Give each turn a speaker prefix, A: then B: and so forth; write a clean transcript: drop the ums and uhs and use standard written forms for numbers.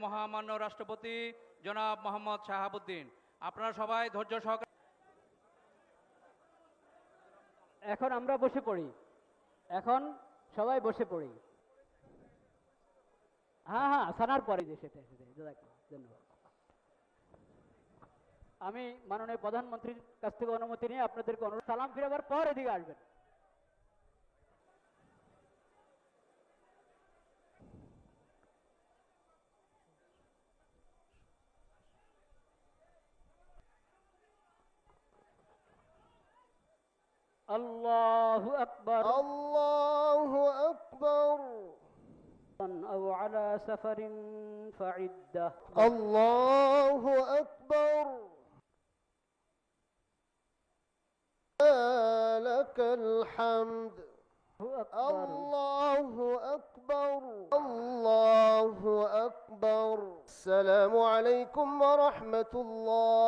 A: মহামান্য রাষ্ট্রপতি জনাব মোহাম্মদ শাহাবুদ্দিন। আপনারা সবাই ধৈর্য সহকারে।
B: এখন আমরা বসে পড়ি। এখন সবাই বসে পড়ি। হ্যাঁ হ্যাঁ, সানার পরে যে সেটা ধন্যবাদ। আমি মাননীয় প্রধানমন্ত্রীর কাছ থেকে অনুমতি নিয়ে আপনাদেরকে অনুরোধ, সালাম ফিরাবার পর এদিকে আসবেন। আল্লাহু আকবার।
C: আল্লাহু আকবার।
B: أو على سفر فعدة
C: আল্লাহু আকবার। لك الحمد الله أكبر الله أكبر. السلام عليكم ورحمة الله.